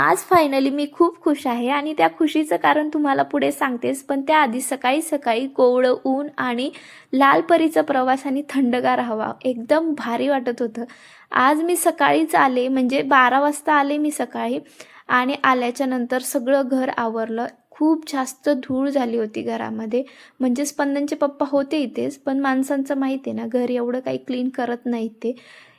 आज फायनली मी खूप खुश आहे आणि त्या खुशीचं कारण तुम्हाला पुढे सांगतेच, पण त्याआधी सकाळी सकाळी कोवळं ऊन आणि लाल परीचा प्रवास आणि थंडगार हवा एकदम भारी वाटत होतं. आज मी सकाळीच आले, म्हणजे 12 वाजता आले मी सकाळी आणि आल्याच्या नंतर सगळं घर आवरलं. खूप जास्त धूळ झाली होती घरामध्ये, म्हणजे स्पंदनचे पप्पा होते इथेच, पण माणसांचं माहिती आहे ना, घर एवढं काही क्लीन करत नाहीत ते.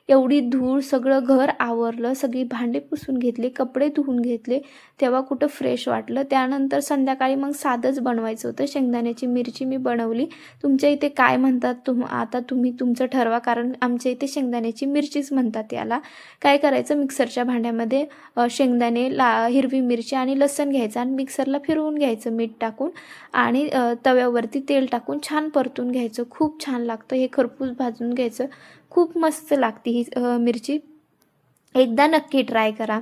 एवढी धूळ, सगळं घर आवरलं, सगळी भांडे पुसून घेतले, कपडे धुवून घेतले, तेव्हा कुठं फ्रेश वाटलं. त्यानंतर संध्याकाळी मग साधंच बनवायचं होतं. शेंगदाण्याची मिरची मी बनवली. तुमच्या इथे काय म्हणतात आता तुम्ही तुमचं ठरवा, कारण आमच्या इथे शेंगदाण्याची मिरचीच म्हणतात याला. काय करायचं, मिक्सरच्या भांड्यामध्ये शेंगदाणे, हिरवी मिरची आणि लसूण घ्यायचं आणि मिक्सरला फिरवून घ्यायचं मीठ टाकून आणि तव्यावरती तेल टाकून छान परतून घ्यायचं. खूप छान लागतं हे. खरपूस भाजून घ्यायचं. खूप मस्त लागते ही मिरची. एकदा नक्की ट्राय करा.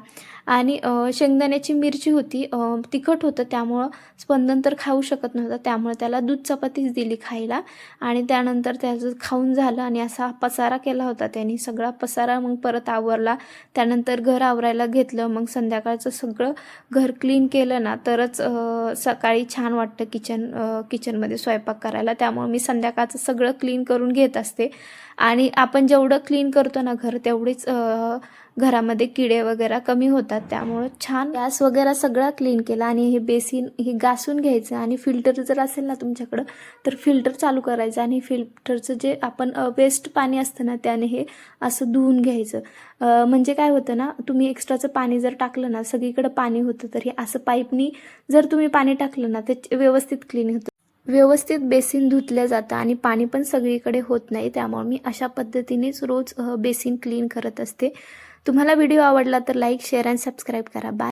आणि शेंगदाण्याची मिरची होती, तिखट होतं, त्यामुळं स्पंदन तर खाऊ शकत नव्हता, त्यामुळे त्याला दूध चपातीच दिली खायला. आणि त्यानंतर त्याचं खाऊन झालं आणि असा पसारा केला होता त्यांनी. सगळा पसारा मग परत आवरला. त्यानंतर घर आवरायला घेतलं. मग संध्याकाळचं सगळं घर क्लीन केलं ना तरच सकाळी छान वाटतं किचनमध्ये स्वयंपाक करायला. त्यामुळे मी संध्याकाळचं सगळं क्लीन करून घेत असते. आणि आपण जेवढं क्लीन करतो ना घर, तेवढीच घरामध्ये किडे वगैरे कमी होतात. त्यामुळं छान गॅस वगैरे सगळा क्लीन केला. आणि हे बेसिन हे घासून घ्यायचं आणि फिल्टर जर असेल ना तुमच्याकडं तर फिल्टर चालू करायचं आणि फिल्टरचं जे आपण वेस्ट पाणी असतं ना त्याने हे असं धुवून घ्यायचं. म्हणजे काय होतं ना, तुम्ही एक्स्ट्राचं पाणी जर टाकलं ना, सगळीकडे पाणी होतं, तर हे असं पाईपनी जर तुम्ही पाणी टाकलं ना ते व्यवस्थित क्लीन होतं. व्यवस्थित बेसिन धुतलं जातं आणि पाणी पण सगळीकडे होत नाही. त्यामुळे मी अशा पद्धतीनेच रोज बेसिन क्लीन करत असते. तुम्हाला व्हिडिओ आवडला तर लाईक, शेअर आणि सबस्क्राईब करा. बाय.